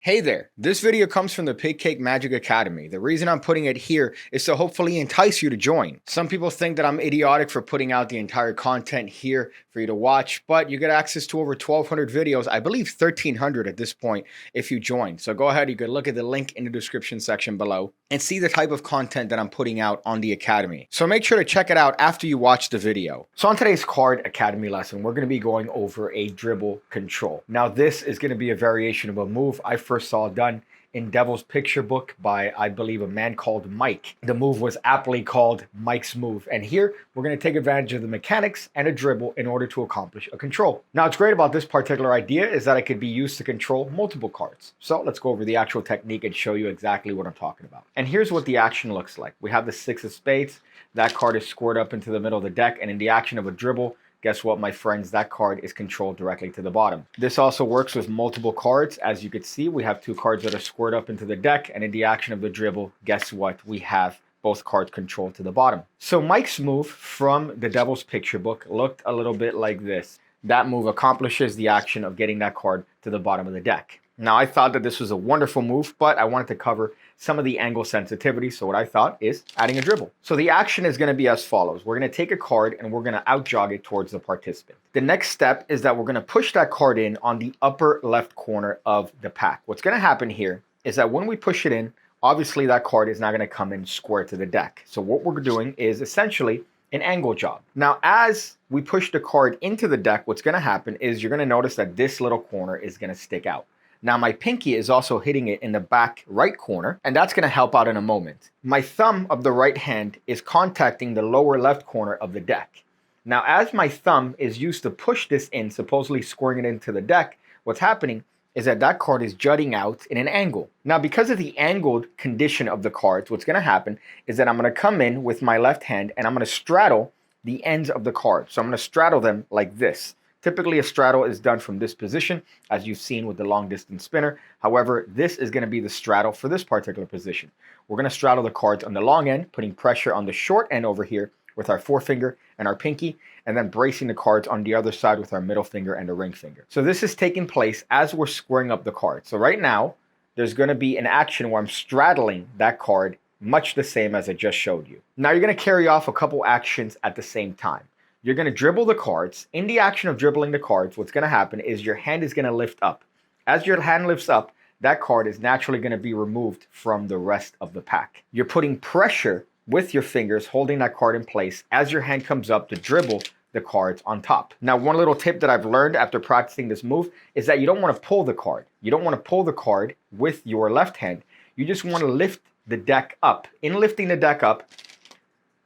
Hey there, this video comes from the PigCake Magic Academy. The reason I'm putting it here is to hopefully entice you to join. Some people think that I'm idiotic for putting out the entire content here for you to watch, but you get access to over 1,200 videos, I believe 1,300 at this point if you join. So go ahead, you can look at the link in the description section below and see the type of content that I'm putting out on the Academy. So make sure to check it out after you watch the video. So on today's Card Academy lesson, we're going to be going over a dribble control. Now this is going to be a variation of a move I first saw done in Devil's Picture book by, I believe, a man called Mike. The move was aptly called Mike's move. And here, we're going to take advantage of the mechanics and a dribble in order to accomplish a control. Now, what's great about this particular idea is that it could be used to control multiple cards. So let's go over the actual technique and show you exactly what I'm talking about. And here's what the action looks like. We have the 6 of spades. That card is scored up into the middle of the deck. And in the action of a dribble, guess what, my friends? That card is controlled directly to the bottom. This also works with multiple cards. As you can see, we have 2 cards that are squared up into the deck, and in the action of the dribble, guess what? We have both cards controlled to the bottom. So Mike's move from the Devil's Picture book looked a little bit like this. That move accomplishes the action of getting that card to the bottom of the deck. Now, I thought that this was a wonderful move, but I wanted to cover some of the angle sensitivity. So what I thought is adding a dribble. So the action is going to be as follows. We're going to take a card and we're going to out jog it towards the participant. The next step is that we're going to push that card in on the upper left corner of the pack. What's going to happen here is that when we push it in, obviously that card is not going to come in square to the deck. So what we're doing is essentially an angle jog. Now, as we push the card into the deck, what's going to happen is you're going to notice that this little corner is going to stick out. Now, my pinky is also hitting it in the back right corner, and that's going to help out in a moment. My thumb of the right hand is contacting the lower left corner of the deck. Now, as my thumb is used to push this in, supposedly scoring it into the deck, what's happening is that that card is jutting out in an angle. Now, because of the angled condition of the cards, what's going to happen is that I'm going to come in with my left hand, and I'm going to straddle the ends of the card. So I'm going to straddle them like this. Typically, a straddle is done from this position, as you've seen with the long distance spinner. However, this is going to be the straddle for this particular position. We're going to straddle the cards on the long end, putting pressure on the short end over here with our forefinger and our pinky, and then bracing the cards on the other side with our middle finger and the ring finger. So this is taking place as we're squaring up the cards. So right now, there's going to be an action where I'm straddling that card, much the same as I just showed you. Now you're going to carry off a couple actions at the same time. You're going to dribble the cards. In the action of dribbling the cards, what's going to happen is your hand is going to lift up. As your hand lifts up, that card is naturally going to be removed from the rest of the pack. You're putting pressure with your fingers, holding that card in place as your hand comes up to dribble the cards on top. Now, one little tip that I've learned after practicing this move is that you don't want to pull the card. You don't want to pull the card with your left hand. You just want to lift the deck up. In lifting the deck up,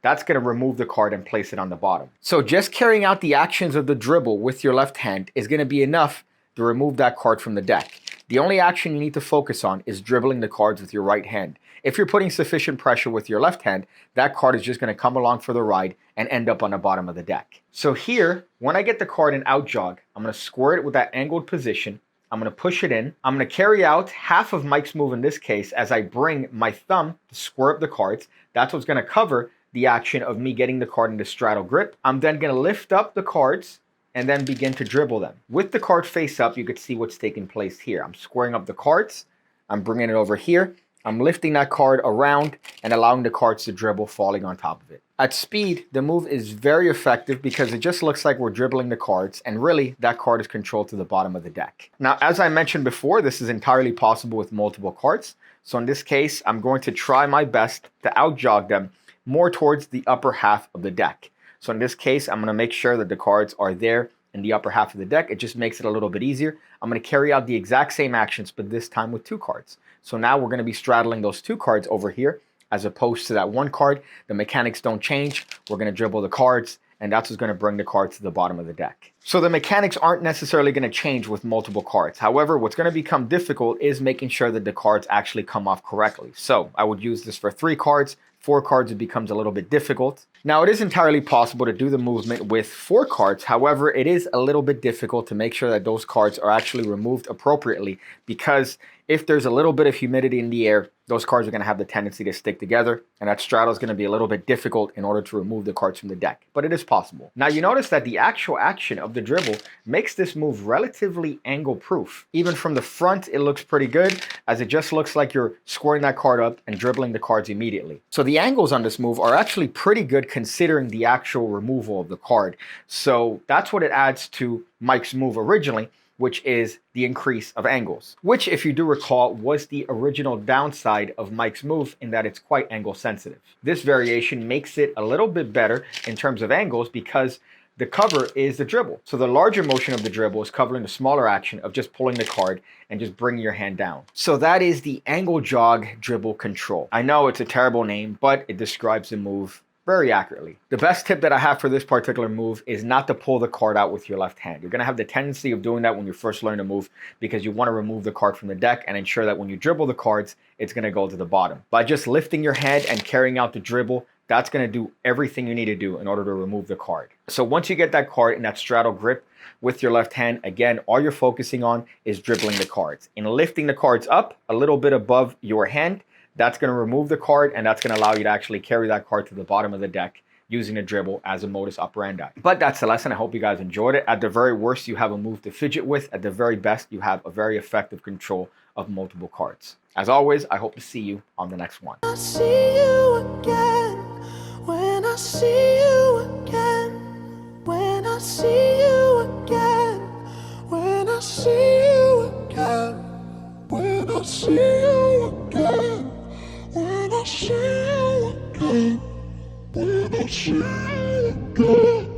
that's going to remove the card and place it on the bottom. So just carrying out the actions of the dribble with your left hand is going to be enough to remove that card from the deck. The only action you need to focus on is dribbling the cards with your right hand. If you're putting sufficient pressure with your left hand, that card is just going to come along for the ride and end up on the bottom of the deck. So here, when I get the card in out jog, I'm going to square it with that angled position. I'm going to push it in. I'm going to carry out half of Mike's move in this case as I bring my thumb to square up the cards. That's what's going to cover the action of me getting the card into straddle grip. I'm then going to lift up the cards and then begin to dribble them. With the card face up, you can see what's taking place here. I'm squaring up the cards. I'm bringing it over here. I'm lifting that card around and allowing the cards to dribble, falling on top of it. At speed, the move is very effective because it just looks like we're dribbling the cards, and really, that card is controlled to the bottom of the deck. Now, as I mentioned before, this is entirely possible with multiple cards. So in this case, I'm going to try my best to out jog them more towards the upper half of the deck. So in this case, I'm going to make sure that the cards are there in the upper half of the deck. It just makes it a little bit easier. I'm going to carry out the exact same actions, but this time with 2 cards. So now we're going to be straddling those 2 cards over here as opposed to that 1 card. The mechanics don't change. We're going to dribble the cards, and that's what's going to bring the cards to the bottom of the deck. So the mechanics aren't necessarily going to change with multiple cards. However, what's going to become difficult is making sure that the cards actually come off correctly. So I would use this for 3 cards, 4 cards, it becomes a little bit difficult. Now, it is entirely possible to do the movement with 4 cards. However, it is a little bit difficult to make sure that those cards are actually removed appropriately, because if there's a little bit of humidity in the air, those cards are going to have the tendency to stick together, and that straddle is going to be a little bit difficult in order to remove the cards from the deck. But it is possible. Now, you notice that the actual action of the dribble makes this move relatively angle proof. Even from the front, it looks pretty good, as it just looks like you're squaring that card up and dribbling the cards immediately. So the angles on this move are actually pretty good considering the actual removal of the card. So that's what it adds to Mike's move originally, which is the increase of angles, which, if you do recall, was the original downside of Mike's move in that it's quite angle sensitive. This variation makes it a little bit better in terms of angles because the cover is the dribble. So the larger motion of the dribble is covering the smaller action of just pulling the card and just bringing your hand down. So that is the angle jog dribble control. I know it's a terrible name, but it describes the move very accurately. The best tip that I have for this particular move is not to pull the card out with your left hand. You're going to have the tendency of doing that when you first learn the move because you want to remove the card from the deck and ensure that when you dribble the cards, it's going to go to the bottom. By just lifting your hand and carrying out the dribble, that's going to do everything you need to do in order to remove the card. So once you get that card in that straddle grip with your left hand, again, all you're focusing on is dribbling the cards. In lifting the cards up a little bit above your hand, that's going to remove the card, and that's going to allow you to actually carry that card to the bottom of the deck using the dribble as a modus operandi. But that's the lesson. I hope you guys enjoyed it. At the very worst, you have a move to fidget with. At the very best, you have a very effective control of multiple cards. As always, I hope to see you on the next one. I see you again, when I see you again, when I see you again, when I see you again, when I see you again. When I see you again, when I see you again.